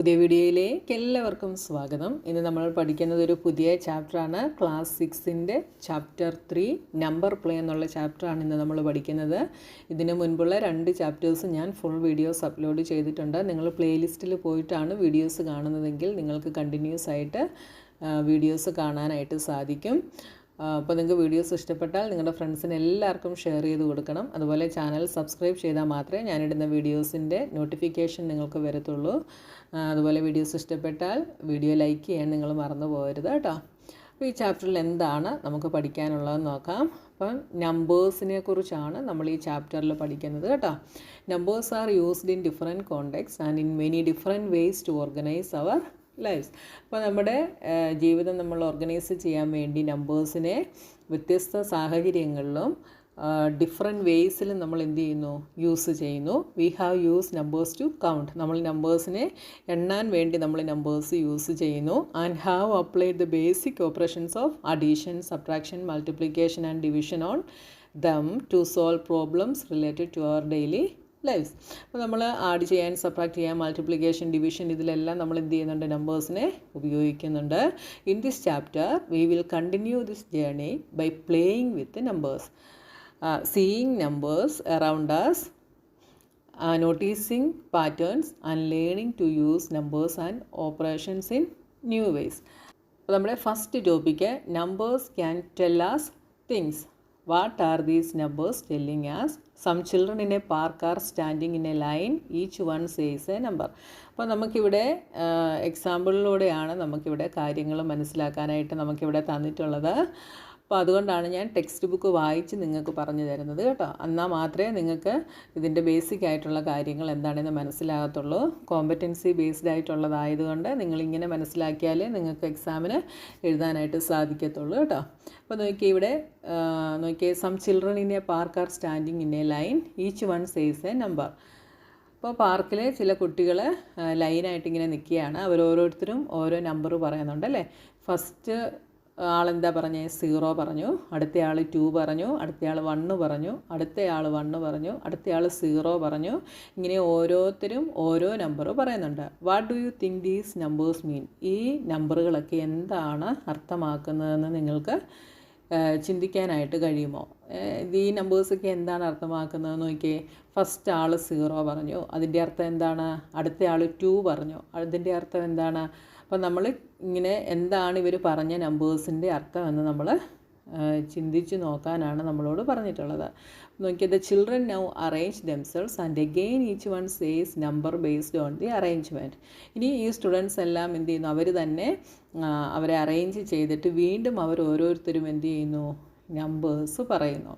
പുതിയ വീഡിയോയിലേക്ക് എല്ലാവർക്കും സ്വാഗതം. ഇന്ന് നമ്മൾ പഠിക്കുന്നത് ഒരു പുതിയ ചാപ്റ്ററാണ്. ക്ലാസ് 6ൻ്റെ ചാപ്റ്റർ 3 നമ്പർ പ്ലേ എന്നുള്ള ചാപ്റ്ററാണ് ഇന്ന് നമ്മൾ പഠിക്കുന്നത്. ഇതിന് മുൻപുള്ള 2 ചാപ്റ്റേഴ്സ് ഞാൻ ഫുൾ വീഡിയോസ് അപ്ലോഡ് ചെയ്തിട്ടുണ്ട്. നിങ്ങൾ പ്ലേലിസ്റ്റിൽ പോയിട്ടാണ് വീഡിയോസ് കാണുന്നതെങ്കിൽ നിങ്ങൾക്ക് കണ്ടിന്യൂസ് ആയിട്ട് വീഡിയോസ് കാണാനായിട്ട് സാധിക്കും. അപ്പോൾ നിങ്ങൾക്ക് വീഡിയോസ് ഇഷ്ടപ്പെട്ടാൽ നിങ്ങളുടെ ഫ്രണ്ട്സിന് എല്ലാവർക്കും ഷെയർ ചെയ്ത് കൊടുക്കണം. അതുപോലെ ചാനൽ സബ്സ്ക്രൈബ് ചെയ്താൽ മാത്രമേ ഞാനിടുന്ന വീഡിയോസിൻ്റെ നോട്ടിഫിക്കേഷൻ നിങ്ങൾക്ക് വരത്തുള്ളൂ. അതുപോലെ വീഡിയോസ് ഇഷ്ടപ്പെട്ടാൽ വീഡിയോ ലൈക്ക് ചെയ്യാൻ നിങ്ങൾ മറന്നു പോകരുത് കേട്ടോ. അപ്പോൾ ഈ ചാപ്റ്ററിൽ എന്താണ് നമുക്ക് പഠിക്കാനുള്ളതെന്ന് നോക്കാം. അപ്പം നമ്പേഴ്സിനെ കുറിച്ചാണ് നമ്മൾ ഈ ചാപ്റ്ററിൽ പഠിക്കുന്നത് കേട്ടോ. Numbers are used in different context and in many different ways to organise our lives. അപ്പോൾ നമ്മുടെ ജീവിതം നമ്മൾ ഓർഗനൈസ് ചെയ്യാൻ വേണ്ടി നമ്പേഴ്സിനെ വ്യത്യസ്ത സാഹചര്യങ്ങളിലും ഡിഫറെൻറ്റ് വേയ്സിലും നമ്മൾ എന്ത് ചെയ്യുന്നു, യൂസ് ചെയ്യുന്നു. We have use numbers to count. നമ്മൾ നമ്പേഴ്സിനെ എണ്ണാൻ വേണ്ടി നമ്മൾ നമ്പേഴ്സ് യൂസ് ചെയ്യുന്നു. And have applied the basic operations of addition, subtraction, multiplication and division on them to solve problems related to our daily lives. അപ്പോൾ നമ്മൾ add ചെയ്യാൻ, subtract ചെയ്യാൻ, മൾട്ടിപ്ലിക്കേഷൻ, ഡിവിഷൻ ഇതിലെല്ലാം നമ്മൾ എന്ത് ചെയ്യുന്നുണ്ട്, നമ്പേഴ്സിനെ ഉപയോഗിക്കുന്നുണ്ട്. In this chapter we will continue this journey by playing with numbers, seeing numbers around us, noticing patterns and learning to use numbers and operations in new ways. അപ്പോൾ നമ്മുടെ first topic, numbers can tell us things. What are these numbers telling us? Some children in a park are standing in a line. Each one says a number. അപ്പോൾ നമുക്കിവിടെ എക്സാമ്പിളിലൂടെയാണ് നമുക്കിവിടെ കാര്യങ്ങൾ മനസ്സിലാക്കാനായിട്ട് നമുക്കിവിടെ തന്നിട്ടുള്ളത്. അപ്പോൾ അതുകൊണ്ടാണ് ഞാൻ ടെക്സ്റ്റ് ബുക്ക് വായിച്ച് നിങ്ങൾക്ക് പറഞ്ഞു തരുന്നത് കേട്ടോ. എന്നാൽ മാത്രമേ നിങ്ങൾക്ക് ഇതിൻ്റെ ബേസിക് ആയിട്ടുള്ള കാര്യങ്ങൾ എന്താണെന്ന് മനസ്സിലാകത്തുള്ളൂ. കോമ്പറ്റൻസി ബേസ്ഡ് ആയിട്ടുള്ളതായതുകൊണ്ട് നിങ്ങളിങ്ങനെ മനസ്സിലാക്കിയാലേ നിങ്ങൾക്ക് എക്സാമിന് എഴുതാനായിട്ട് സാധിക്കത്തുള്ളൂ കേട്ടോ. അപ്പോൾ നോക്കിയേ, some children in a park are standing in a line. Each one says a number. അപ്പോൾ പാർക്കിൽ ചില കുട്ടികൾ ലൈനായിട്ട് ഇങ്ങനെ നിൽക്കുകയാണ്. അവരോരോരുത്തരും ഓരോ നമ്പർ പറയുന്നുണ്ട് അല്ലേ. ഫസ്റ്റ് ആളെന്താ പറഞ്ഞേ, 0 പറഞ്ഞു. അടുത്തയാൾ 2 പറഞ്ഞു. അടുത്തയാൾ 1 പറഞ്ഞു. അടുത്തയാൾ 1 പറഞ്ഞു. അടുത്തയാൾ 0 പറഞ്ഞു. ഇങ്ങനെ ഓരോരുത്തരും ഓരോ നമ്പർ പറയുന്നുണ്ട്. What do you think these numbers mean? ഈ നമ്പറുകളൊക്കെ എന്താണ് അർത്ഥമാക്കുന്നതെന്ന് നിങ്ങൾക്ക് ചിന്തിക്കാനായിട്ട് കഴിയുമോ? ഈ നമ്പേഴ്സൊക്കെ എന്താണ് അർത്ഥമാക്കുന്നതെന്ന് നോക്കിയേ. ഫസ്റ്റ് ആൾ 0 പറഞ്ഞു, അതിൻ്റെ അർത്ഥം എന്താണ്? അടുത്തയാൾ 2 പറഞ്ഞു, അതിൻ്റെ അർത്ഥം എന്താണ്? അപ്പോൾ നമ്മൾ ഇങ്ങനെ എന്താണ് ഇവർ പറഞ്ഞ നമ്പേഴ്സിൻ്റെ അർത്ഥം എന്ന് നമ്മൾ ചിന്തിച്ച് നോക്കാനാണ് നമ്മളോട് പറഞ്ഞിട്ടുള്ളത്. നോക്കിയത്, children now arrange themselves and again each one says number based on the arrangement. ഇനി ഈ സ്റ്റുഡൻസ് എല്ലാം എന്ത് ചെയ്യുന്നു, അവർ തന്നെ അവരെ അറേഞ്ച് ചെയ്തിട്ട് വീണ്ടും അവർ ഓരോരുത്തരും എന്ത് ചെയ്യുന്നു, നമ്പേഴ്സ് പറയുന്നു.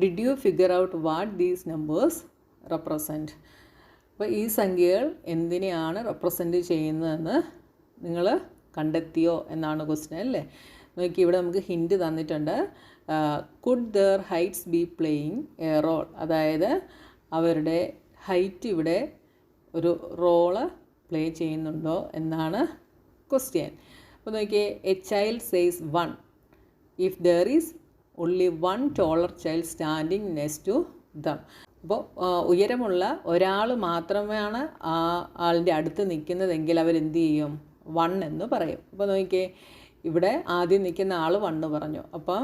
Did you figure out what these numbers represent? അപ്പോൾ ഈ സംഖ്യകൾ എന്തിനെയാണ് റെപ്രസെൻറ്റ് ചെയ്യുന്നതെന്ന് നിങ്ങൾ കണ്ടെത്തിയോ എന്നാണ് ക്വസ്റ്റ്യൻ അല്ലേ. നോക്കി, ഇവിടെ നമുക്ക് ഹിൻറ്റ് തന്നിട്ടുണ്ട്. Could their heights be playing a role? അതായത് അവരുടെ ഹൈറ്റ് ഇവിടെ ഒരു റോള് പ്ലേ ചെയ്യുന്നുണ്ടോ എന്നാണ് ക്വസ്റ്റ്യൻ. അപ്പോൾ നോക്കിയേ, a child says 1 if there is only 1 taller child standing next to them. അപ്പോൾ ഉയരമുള്ള ഒരാൾ മാത്രമാണ് ആ ആളിൻ്റെ അടുത്ത് നിൽക്കുന്നതെങ്കിൽ അവരെന്ത് ചെയ്യും, 1 എന്ന് പറയും. അപ്പോൾ നോക്കിയേ, ഇവിടെ ആദ്യം നിൽക്കുന്ന ആൾ 1 പറഞ്ഞു. അപ്പോൾ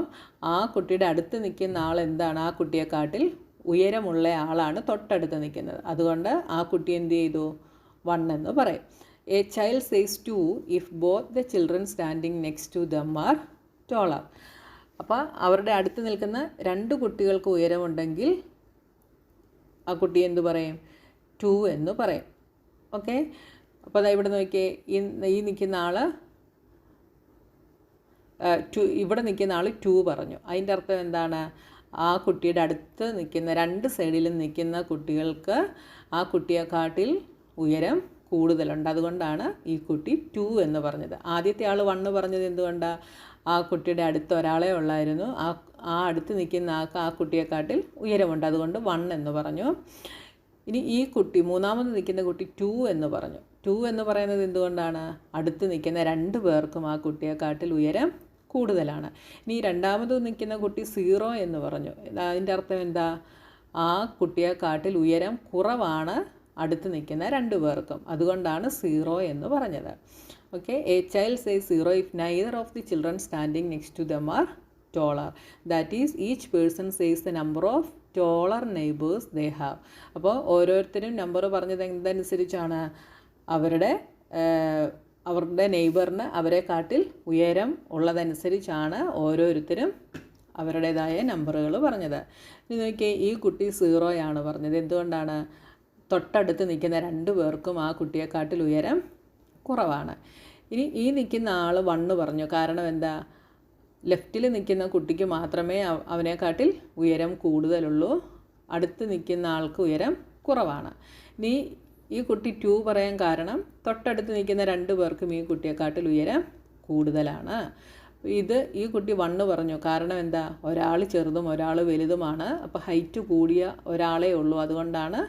ആ കുട്ടിയുടെ അടുത്ത് നിൽക്കുന്ന ആൾ എന്താണ്, ആ കുട്ടിയെക്കാട്ടിൽ ഉയരമുള്ള ആളാണ് തൊട്ടടുത്ത് നിൽക്കുന്നത്. അതുകൊണ്ട് ആ കുട്ടി എന്ത് ചെയ്തു, 1 എന്ന് പറയും. A child says 2 if both the children standing next to them are taller. അപ്പോൾ അവരുടെ അടുത്ത് നിൽക്കുന്ന 2 കുട്ടികൾക്ക് ഉയരമുണ്ടെങ്കിൽ ആ കുട്ടി എന്ത് പറയും, 2 എന്ന് പറയും. ഓക്കെ. അപ്പോൾ അതാ ഇവിടെ നോക്കിയേ, ഈ നിൽക്കുന്ന ആൾ 2, ഇവിടെ നിൽക്കുന്ന ആൾ 2 പറഞ്ഞു. അതിൻ്റെ അർത്ഥം എന്താണ്, ആ കുട്ടിയുടെ അടുത്ത് നിൽക്കുന്ന 2 സൈഡിലും നിൽക്കുന്ന കുട്ടികൾക്ക് ആ കുട്ടിയെക്കാട്ടിൽ ഉയരം കൂടുതലുണ്ട്. അതുകൊണ്ടാണ് ഈ കുട്ടി 2 എന്ന് പറഞ്ഞത്. ആദ്യത്തെ ആൾ 1 പറഞ്ഞത് എന്തുകൊണ്ടാണ്, ആ കുട്ടിയുടെ അടുത്ത് ഒരാളെ ഉള്ളായിരുന്നു. ആ അടുത്ത് നിൽക്കുന്ന ആൾക്ക് ആ കുട്ടിയെക്കാട്ടിൽ ഉയരമുണ്ട്, അതുകൊണ്ട് 1 എന്ന് പറഞ്ഞു. ഇനി ഈ കുട്ടി, മൂന്നാമത് നിൽക്കുന്ന കുട്ടി 2 എന്ന് പറഞ്ഞു. 2 എന്ന് പറയുന്നത് എന്തുകൊണ്ടാണ്, അടുത്ത് നിൽക്കുന്ന 2 പേർക്കും ആ കുട്ടിയെക്കാട്ടിൽ ഉയരം കൂടുതലാണ്. ഇനി രണ്ടാമത് നിൽക്കുന്ന കുട്ടി 0 എന്ന് പറഞ്ഞു. അതിൻ്റെ അർത്ഥം എന്താ, ആ കുട്ടിയെക്കാട്ടിൽ ഉയരം കുറവാണ് അടുത്ത് നിൽക്കുന്ന 2 പേർക്കും. അതുകൊണ്ടാണ് 0 എന്ന് പറഞ്ഞത്. Okay, a child says 0 if neither of the children standing next to them are taller. That is each person says the number of taller neighbours they have. അപ്പോൾ ഓരോരുത്തരും നമ്പർ പറഞ്ഞത് എന്തനുസരിച്ചാണ്? അവരുടെ നെയ്ബറിന് അവരെ കാട്ടിൽ ഉയരം ഉള്ളതനുസരിച്ചാണ് ഓരോരുത്തരും അവരുടേതായ നമ്പറുകൾ പറഞ്ഞത്. ഇനി നോക്കിയേ, ഈ കുട്ടി 0 ആണ് പറഞ്ഞത്. എന്തുകൊണ്ടാണ്? തൊട്ടടുത്ത് നിൽക്കുന്ന 2 പേർക്കും ആ കുട്ടിയെക്കാട്ടിൽ ഉയരം കുറവാണ്. ഇനി ഈ നിൽക്കുന്ന ആൾ 1 പറഞ്ഞു. കാരണം എന്താ? ലെഫ്റ്റിൽ നിൽക്കുന്ന കുട്ടിക്ക് മാത്രമേ അവനെക്കാട്ടിൽ ഉയരം കൂടുതലുള്ളൂ, അടുത്ത് നിൽക്കുന്ന ആൾക്ക് ഉയരം കുറവാണ്. ഇനി ഈ കുട്ടി 2 പറയാൻ കാരണം തൊട്ടടുത്ത് നിൽക്കുന്ന 2 പേർക്കും ഈ കുട്ടിയെക്കാട്ടിൽ ഉയരം കൂടുതലാണ്. ഈ കുട്ടി 1 പറഞ്ഞു. കാരണം എന്താ? ഒരാൾ ചെറുതും ഒരാൾ വലുതുമാണ്. അപ്പോൾ ഹൈറ്റ് കൂടിയ ഒരാളേ ഉള്ളൂ, അതുകൊണ്ടാണ്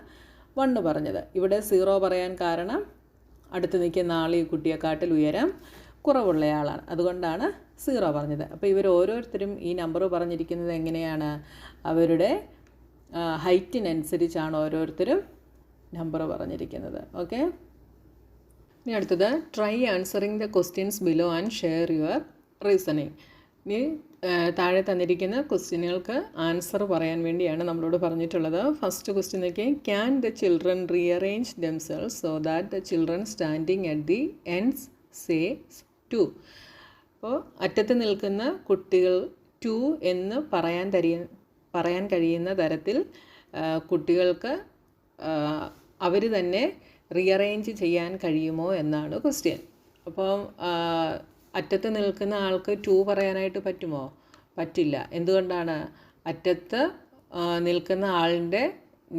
1 പറഞ്ഞത്. ഇവിടെ 0 പറയാൻ കാരണം അടുത്ത് നിൽക്കുന്ന ആൾ ഈ കുട്ടിയെക്കാട്ടിൽ ഉയരം കുറവുള്ളയാളാണ്, അതുകൊണ്ടാണ് 0 പറഞ്ഞത്. അപ്പോൾ ഇവർ ഓരോരുത്തരും ഈ നമ്പർ പറഞ്ഞിരിക്കുന്നത് എങ്ങനെയാണ്? അവരുടെ ഹൈറ്റിനനുസരിച്ചാണ് ഓരോരുത്തരും നമ്പർ പറഞ്ഞിരിക്കുന്നത്. ഓക്കെ, ഇനി അടുത്തത് try answering the questions below and share your reasoning. ഇനി താഴെ തന്നിരിക്കുന്ന ക്വസ്റ്റ്യനുകൾക്ക് ആൻസർ പറയാൻ വേണ്ടിയാണ് നമ്മളോട് പറഞ്ഞിട്ടുള്ളത്. ഫസ്റ്റ് ക്വസ്റ്റ്യൻ നോക്കി, can the children rearrange themselves so that the children standing at the ends say 2. അപ്പോൾ അറ്റത്ത് നിൽക്കുന്ന കുട്ടികൾ 2 എന്ന് പറയാൻ കഴിയുന്ന തരത്തിൽ കുട്ടികൾക്ക് അവർ തന്നെ റീഅറേഞ്ച് ചെയ്യാൻ കഴിയുമോ എന്നാണ് ക്വസ്റ്റ്യൻ. അപ്പം അറ്റത്ത് നിൽക്കുന്ന ആൾക്ക് 2 പറയാനായിട്ട് പറ്റുമോ? പറ്റില്ല. എന്തുകൊണ്ടാണ്? അറ്റത്ത് നിൽക്കുന്ന ആളിൻ്റെ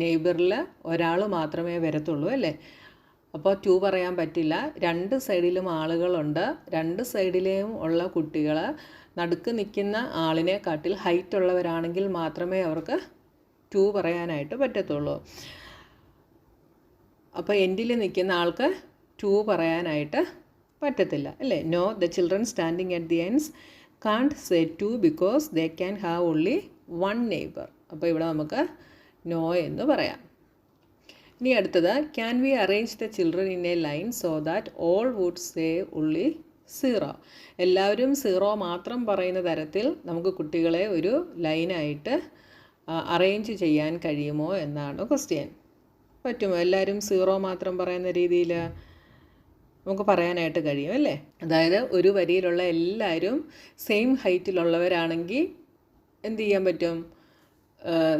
നെയ്ബറിൽ ഒരാൾ മാത്രമേ വരത്തുള്ളൂ അല്ലേ? അപ്പോൾ 2 പറയാൻ പറ്റില്ല. 2 സൈഡിലും ആളുകളുണ്ട്. 2 സൈഡിലെയും ഉള്ള കുട്ടികൾ നടുക്ക് നിൽക്കുന്ന ആളിനെക്കാട്ടിൽ ഹൈറ്റ് ഉള്ളവരാണെങ്കിൽ മാത്രമേ അവർക്ക് 2 പറയാനായിട്ട് പറ്റത്തുള്ളൂ. അപ്പോൾ എൻഡിൽ നിൽക്കുന്ന ആൾക്ക് 2 പറയാനായിട്ട് പറ്റത്തില്ല അല്ലേ? No, the children standing at the ends can't say 2 because they can have only 1 neighbour. അപ്പോൾ ഇവിടെ നമുക്ക് നോ എന്ന് പറയാം. ഇനി അടുത്തത്, can we arrange the children in a line so that all would say only 0. എല്ലാവരും 0 മാത്രം പറയുന്ന തരത്തിൽ നമുക്ക് കുട്ടികളെ ഒരു ലൈനായിട്ട് അറേഞ്ച് ചെയ്യാൻ കഴിയുമോ എന്നാണ് ക്വസ്റ്റ്യൻ. പറ്റുമോ? എല്ലാവരും 0 മാത്രം പറയുന്ന രീതിയിൽ നമുക്ക് പറയാനായിട്ട് കഴിയും അല്ലേ? അതായത് ഒരു വരിയിലുള്ള എല്ലാവരും സെയിം ഹൈറ്റിലുള്ളവരാണെങ്കിൽ എന്ത് ചെയ്യാൻ പറ്റും?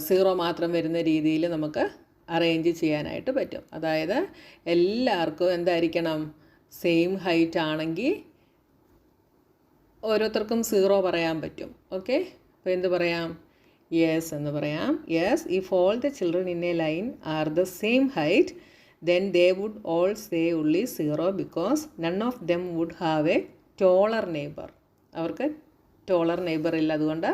0 മാത്രം വരുന്ന രീതിയിൽ നമുക്ക് അറേഞ്ച് ചെയ്യാനായിട്ട് പറ്റും. അതായത് എല്ലാവർക്കും എന്തായിരിക്കണം? സെയിം ഹൈറ്റ് ആണെങ്കിൽ ഓരോരുത്തർക്കും 0 പറയാൻ പറ്റും. ഓക്കെ, അപ്പോൾ എന്ത് പറയാം? യെസ് എന്ന് പറയാം. Yes, if all the children in a line are the same height then they would all say only 0 because none of them would have a taller neighbor. അവർക്ക് ടോളർ നെയ്ബർ ഇല്ല, അതുകൊണ്ട്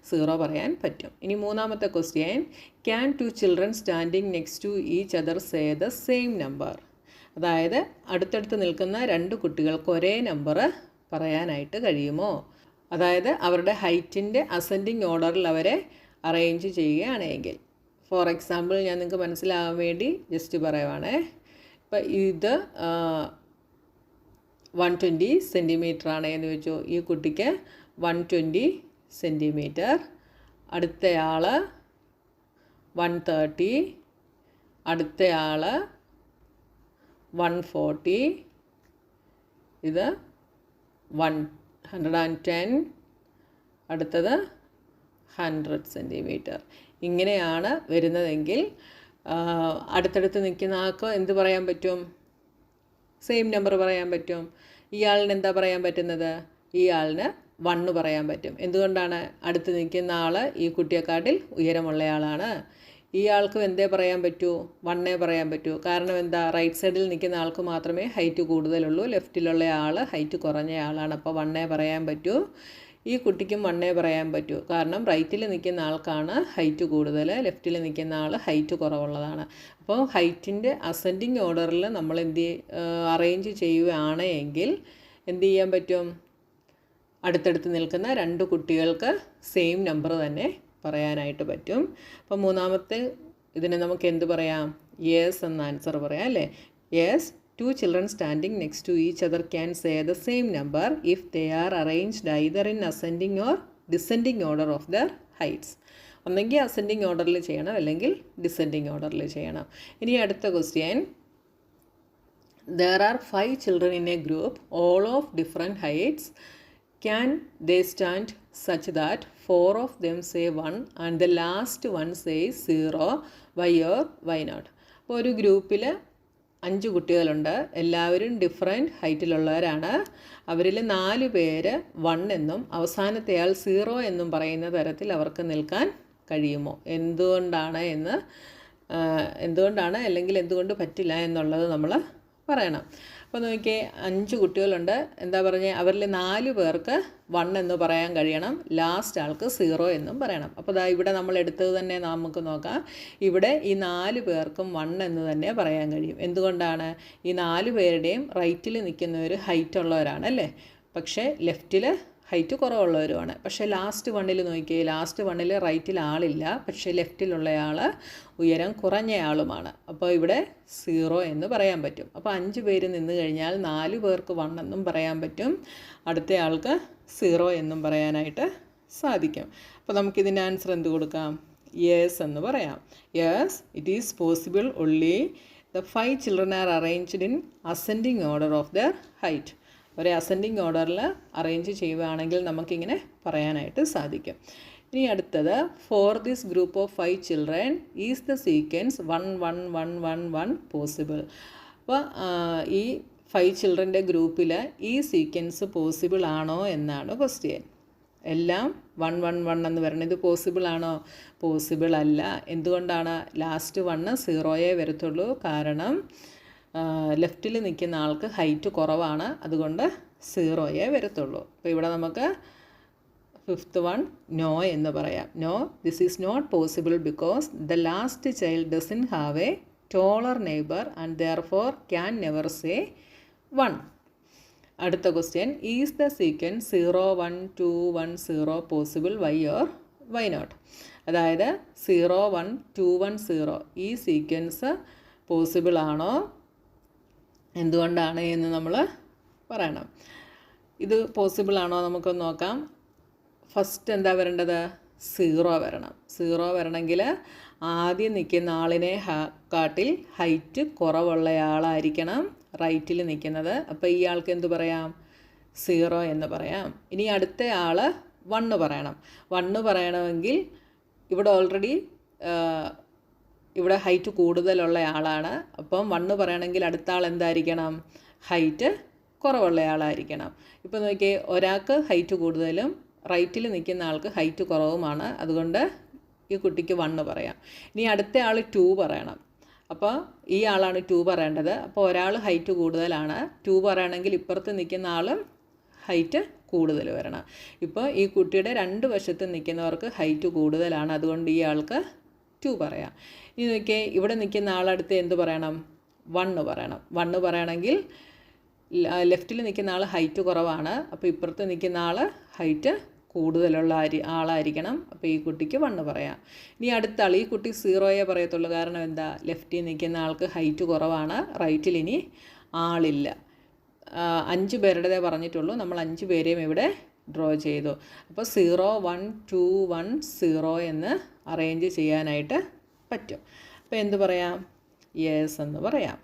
0 പറയാൻ പറ്റും. ഇനി മൂന്നാമത്തെ question, can 2 children standing next to each other say the same number. അതായത് അടുത്തടുത്ത് നിൽക്കുന്ന 2 കുട്ടികൾക്ക് ഒരേ നമ്പർ പറയാനായിട്ട് കഴിയുമോ? അതായത് അവരുടെ ഹൈറ്റിൻ്റെ അസെൻഡിങ് ഓർഡറിൽ അവരെ അറേഞ്ച് ചെയ്യുകയാണെങ്കിൽ. ഫോർ എക്സാമ്പിൾ ഞാൻ നിങ്ങൾക്ക് മനസ്സിലാകാൻ വേണ്ടി ജസ്റ്റ് പറയുവാണേ. ഇപ്പം ഇത് 120 സെൻറ്റിമീറ്റർ ആണ് എന്ന് വെച്ചു. ഈ കുട്ടിക്ക് 120 സെൻറ്റിമീറ്റർ, അടുത്തയാൾ 130, അടുത്തയാൾ 140, ഇത് 110, അടുത്തത് 100 സെൻറ്റിമീറ്റർ. ഇങ്ങനെയാണ് വരുന്നതെങ്കിൽ അടുത്തടുത്ത് നിൽക്കുന്ന ആൾക്ക് എന്ത് പറയാൻ പറ്റും? സെയിം നമ്പർ പറയാൻ പറ്റും. ഇയാളിന് എന്താ പറയാൻ പറ്റുന്നത്? ഇയാളിന് 1 പറയാൻ പറ്റും. എന്തുകൊണ്ടാണ്? അടുത്ത് നിൽക്കുന്ന ആൾ ഈ കുട്ടിയെക്കാട്ടിൽ ഉയരമുള്ളയാളാണ്. ഇയാൾക്കും എന്തേ പറയാൻ പറ്റൂ? 1 പറയാൻ പറ്റൂ. കാരണം എന്താ? റൈറ്റ് സൈഡിൽ നിൽക്കുന്ന ആൾക്ക് മാത്രമേ ഹൈറ്റ് കൂടുതലുള്ളൂ, ലെഫ്റ്റിലുള്ള ആൾ ഹൈറ്റ് കുറഞ്ഞ ആളാണ്. അപ്പോൾ 1 പറയാൻ പറ്റൂ. ഈ കുട്ടിക്കും 1 പറയാൻ പറ്റൂ. കാരണം റൈറ്റിൽ നിൽക്കുന്ന ആൾക്കാണ് ഹൈറ്റ് കൂടുതൽ, ലെഫ്റ്റിൽ നിൽക്കുന്ന ആൾ ഹൈറ്റ് കുറവുള്ളതാണ്. അപ്പോൾ ഹൈറ്റിൻ്റെ അസെൻഡിങ് ഓർഡറിൽ നമ്മൾ അറേഞ്ച് ചെയ്യുകയാണ് എങ്കിൽ എന്ത് ചെയ്യാൻ പറ്റും? അടുത്തടുത്ത് നിൽക്കുന്ന 2 കുട്ടികൾക്ക് സെയിം നമ്പർ തന്നെ പറയാനായിട്ട് പറ്റും. അപ്പോൾ മൂന്നാമത്തെ ഇതിനെ നമുക്ക് എന്ത് പറയാം? യെസ് എന്ന ആൻസർ പറയാം അല്ലേ. Yes, 2 children standing next to each other can say the same number if they are arranged either in ascending or descending order of their heights. ഒന്നെങ്കിൽ അസെൻഡിങ് ഓർഡറിൽ ചെയ്യണം, അല്ലെങ്കിൽ ഡിസെൻഡിങ് ഓർഡറിൽ ചെയ്യണം. ഇനി അടുത്ത question. There are 5 children in a group, all of different heights. Can they stand such that 4 of them say 1 and the last one says 0? Why or why not? അപ്പോൾ ഒരു ഗ്രൂപ്പിൽ 5 കുട്ടികളുണ്ട്. എല്ലാവരും ഡിഫറെൻറ്റ് ഹൈറ്റിലുള്ളവരാണ്. അവരിൽ 4 പേര് 1 എന്നും അവസാനത്തെ ആൾ 0 എന്നും പറയുന്ന തരത്തിൽ അവർക്ക് നിൽക്കാൻ കഴിയുമോ? എന്തുകൊണ്ടാണ് അല്ലെങ്കിൽ എന്തുകൊണ്ട് പറ്റില്ല എന്നുള്ളത് നമ്മൾ പറയണം. അപ്പോൾ നോക്കിയേ, 5 കുട്ടികളുണ്ട്. എന്താ പറഞ്ഞത്? അവരിൽ 4 പേർക്ക് 1 എന്ന് പറയാൻ കഴിയണം, ലാസ്റ്റ് ആൾക്ക് 0 എന്നും പറയണം. അപ്പോൾ ഇവിടെ നമ്മൾ എടുത്തത് തന്നെ നമുക്ക് നോക്കാം. ഇവിടെ ഈ 4 പേർക്കും 1 എന്ന് തന്നെ പറയാൻ കഴിയും. എന്തുകൊണ്ടാണ്? ഈ 4 പേരുടെയും റൈറ്റിൽ നിൽക്കുന്നവർ ഹൈറ്റ് ഉള്ളവരാണ് അല്ലേ, പക്ഷേ ലെഫ്റ്റിൽ ഹൈറ്റ് കുറവുള്ളവരുമാണ്. പക്ഷേ ലാസ്റ്റ് വണ്ണിൽ നോക്കിയേ, ലാസ്റ്റ് വണ്ണിൽ റൈറ്റിൽ ആളില്ല, പക്ഷേ ലെഫ്റ്റിലുള്ളയാൾ ഉയരം കുറഞ്ഞയാളുമാണ്. അപ്പോൾ ഇവിടെ 0 എന്ന് പറയാൻ പറ്റും. അപ്പോൾ 5 പേര് നിന്ന് കഴിഞ്ഞാൽ 4 പേർക്ക് 1 എന്നും പറയാൻ പറ്റും, അടുത്ത ആൾക്ക് 0 എന്നും പറയാനായിട്ട് സാധിക്കും. അപ്പോൾ നമുക്കിതിൻ്റെ ആൻസർ എന്ത് കൊടുക്കാം? യെസ് എന്ന് പറയാം. Yes, it is possible only the 5 children are arranged in ascending order of their height. ഒരു അസെൻഡിങ് ഓർഡറിൽ അറേഞ്ച് ചെയ്യുകയാണെങ്കിൽ നമുക്കിങ്ങനെ പറയാനായിട്ട് സാധിക്കും. ഇനി അടുത്തത്, for this group of 5 children is the sequence 1 1 1 1 1 possible. അപ്പോൾ ഈ 5 childrenൻ്റെ ഗ്രൂപ്പിൽ ഈ സീക്വൻസ് പോസിബിൾ ആണോ എന്നാണ് ക്വസ്റ്റ്യൻ. എല്ലാം 1 1 1 എന്ന് പറയുന്നത് ഇത് പോസിബിൾ ആണോ? പോസിബിൾ അല്ല. എന്തുകൊണ്ടാണ്? ലാസ്റ്റ് 1 0 വരത്തുള്ളൂ. കാരണം ലെഫ്റ്റിൽ നിൽക്കുന്ന ആൾക്ക് ഹൈറ്റ് കുറവാണ്, അതുകൊണ്ട് 0 വരത്തുള്ളൂ. അപ്പോൾ ഇവിടെ നമുക്ക് 5th one നോ എന്ന് പറയാം. No, this is not possible because the last child doesn't have a taller neighbour and therefore can never say 1. അടുത്ത question, is the sequence 0 1 2 1 0 possible? Why or why not? അതായത് 0 1 2 1 0 ഈ sequence possible ആണോ, എന്തുകൊണ്ടാണ് എന്ന് നമ്മൾ പറയണം. ഇത് പോസിബിൾ ആണോ നമുക്കൊന്ന് നോക്കാം. ഫസ്റ്റ് എന്താ വരേണ്ടത്? 0 വരണം. 0 വരണമെങ്കിൽ ആദ്യം നിൽക്കുന്ന ആളിനെ കാട്ടിൽ ഹൈറ്റ് കുറവുള്ളയാളായിരിക്കണം റൈറ്റിൽ നിൽക്കുന്നത്. അപ്പോൾ ഈ ആൾക്ക് എന്ത് പറയാം? 0 എന്ന് പറയാം. ഇനി അടുത്ത ആൾ 1 പറയണം. 1 പറയണമെങ്കിൽ ഇവിടെ ഓൾറെഡി ഇവിടെ ഹൈറ്റ് കൂടുതലുള്ള ആളാണ്. അപ്പം 1 പറയണമെങ്കിൽ അടുത്ത ആൾ എന്തായിരിക്കണം? ഹൈറ്റ് കുറവുള്ള ആളായിരിക്കണം. ഇപ്പോൾ നോക്കിയേ, ഒരാൾക്ക് ഹൈറ്റ് കൂടുതലും റൈറ്റിൽ നിൽക്കുന്ന ആൾക്ക് ഹൈറ്റ് കുറവുമാണ്, അതുകൊണ്ട് ഈ കുട്ടിക്ക് 1 പറയാം. ഇനി അടുത്ത ആൾ 2 പറയണം. അപ്പോൾ ഈ ആളാണ് 2 പറയേണ്ടത്. അപ്പോൾ ഒരാൾ ഹൈറ്റ് കൂടുതലാണ്, 2 പറയണമെങ്കിൽ ഇപ്പുറത്ത് നിൽക്കുന്ന ആളും ഹൈറ്റ് കൂടുതൽ വരണം. ഇപ്പോൾ ഈ കുട്ടിയുടെ 2 വശത്ത് നിൽക്കുന്നവർക്ക് ഹൈറ്റ് കൂടുതലാണ്, അതുകൊണ്ട് ഈ ആൾക്ക് 2 പറയാം. ഇനി നോക്കിയേ, ഇവിടെ നിൽക്കുന്ന ആളടുത്ത് എന്ത് പറയണം? 1 പറയണം. 1 പറയണമെങ്കിൽ ലെഫ്റ്റിൽ നിൽക്കുന്ന ആൾ ഹൈറ്റ് കുറവാണ്, അപ്പോൾ ഇപ്പുറത്ത് നിൽക്കുന്ന ആൾ ഹൈറ്റ് കൂടുതലുള്ള ആളായിരിക്കണം. അപ്പോൾ ഈ കുട്ടിക്ക് 1 പറയാം. ഇനി അടുത്ത ആൾ, ഈ കുട്ടി 0 പറയത്തുള്ളൂ. കാരണം എന്താ? ലെഫ്റ്റിൽ നിൽക്കുന്ന ആൾക്ക് ഹൈറ്റ് കുറവാണ്, റൈറ്റിൽ ഇനി ആളില്ല. 5 പേരുടേതേ പറഞ്ഞിട്ടുള്ളൂ, നമ്മൾ 5 പേരെയും ഇവിടെ ഡ്രോ ചെയ്തു. അപ്പോൾ 0 1 2 1 0 എന്ന് അറേഞ്ച് ചെയ്യാനായിട്ട് പറ്റും. അപ്പോൾ എന്ത് പറയാം? യെസ് എന്ന് പറയാം.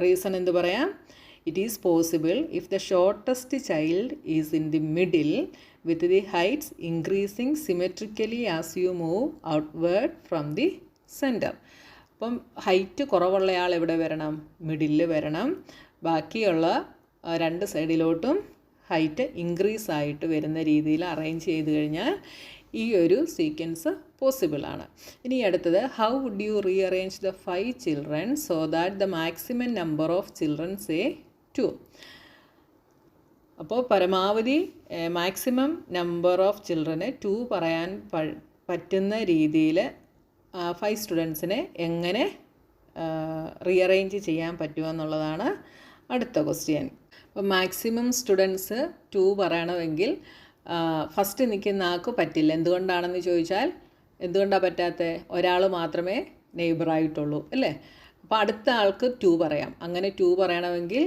റീസൺ എന്ത് പറയാം? It is possible if the shortest child is in the middle with the heights increasing symmetrically as you move outward from the centre. അപ്പം ഹൈറ്റ് കുറവുള്ളയാൾ എവിടെ വരണം? മിഡിലിൽ വരണം. ബാക്കിയുള്ള 2 സൈഡിലോട്ടും ഹൈറ്റ് ഇൻക്രീസ് ആയിട്ട് വരുന്ന രീതിയിൽ അറേഞ്ച് ചെയ്ത് കഴിഞ്ഞാൽ ഈ ഒരു സീക്വൻസ് പോസിബിളാണ്. ഇനി അടുത്തത്, how would you rearrange the 5 children so that the maximum number of children say 2? അപ്പോൾ പരമാവധി മാക്സിമം നമ്പർ ഓഫ് ചിൽഡ്രനെ 2 പറയാൻ പറ്റുന്ന രീതിയിൽ 5 സ്റ്റുഡൻസിനെ എങ്ങനെ റീഅറേഞ്ച് ചെയ്യാൻ പറ്റുമെന്നുള്ളതാണ് അടുത്ത ക്വസ്റ്റ്യൻ. അപ്പോൾ മാക്സിമം സ്റ്റുഡൻസ് 2 പറയണമെങ്കിൽ ഫസ്റ്റ് നിൽക്കുന്ന ആൾക്ക് പറ്റില്ല. എന്തുകൊണ്ടാണെന്ന് ചോദിച്ചാൽ, എന്തുകൊണ്ടാണ് പറ്റാത്തത്? ഒരാൾ മാത്രമേ നെയ്ബറായിട്ടുള്ളൂ അല്ലേ. അപ്പോൾ അടുത്ത ആൾക്ക് 2 പറയാം. അങ്ങനെ 2 പറയണമെങ്കിൽ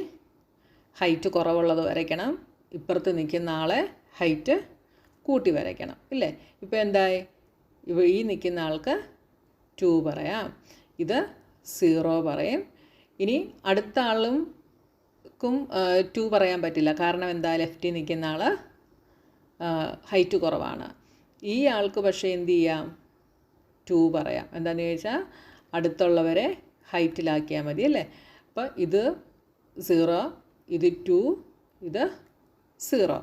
ഹൈറ്റ് കുറവുള്ളത് വരയ്ക്കണം, ഇപ്പുറത്ത് നിൽക്കുന്ന ആളെ ഹൈറ്റ് കൂട്ടി വരയ്ക്കണം, ഇല്ലേ? ഇപ്പോൾ എന്തായി? ഈ നിൽക്കുന്ന ആൾക്ക് 2 പറയാം, ഇത് 0 പറയും. ഇനി അടുത്ത ആളും 2 പറയാൻ പറ്റില്ല, കാരണം എന്താ? ലെഫ്റ്റിൽ നിൽക്കുന്ന ആൾ ഹൈറ്റ് കുറവാണ്. ഈ ആൾക്ക് പക്ഷേ എന്ത് ചെയ്യാം? 2 പറയാം. എന്താണെന്ന് ചോദിച്ചാൽ അടുത്തുള്ളവരെ ഹൈറ്റിലാക്കിയാൽ മതി, അല്ലേ? അപ്പോൾ ഇത് 0, ഇത് 2, ഇത് 0.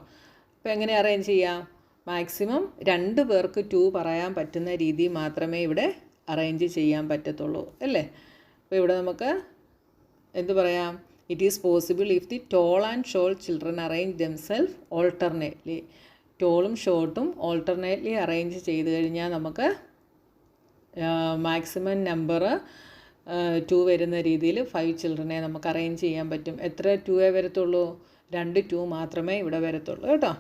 അപ്പോൾ എങ്ങനെ അറേഞ്ച് ചെയ്യാം? മാക്സിമം 2 പേർക്ക് 2 പറയാൻ പറ്റുന്ന രീതി മാത്രമേ ഇവിടെ അറേഞ്ച് ചെയ്യാൻ പറ്റത്തുള്ളൂ, അല്ലേ? അപ്പോൾ ഇവിടെ നമുക്ക് എന്ത് പറയാം? It is possible if the tall and short children arrange themselves alternately. ടോളും ഷോർട്ടും ഓൾട്ടർനേറ്റ്ലി അറേഞ്ച് ചെയ്ത് കഴിഞ്ഞാൽ നമുക്ക് മാക്സിമം നമ്പർ 2 വരുന്ന രീതിയിൽ 5 ചിൽഡ്രനെ നമുക്ക് അറേഞ്ച് ചെയ്യാൻ പറ്റും. എത്ര 2 വരത്തുള്ളൂ? 2 2 മാത്രമേ ഇവിടെ വരത്തുള്ളൂ, കേട്ടോ.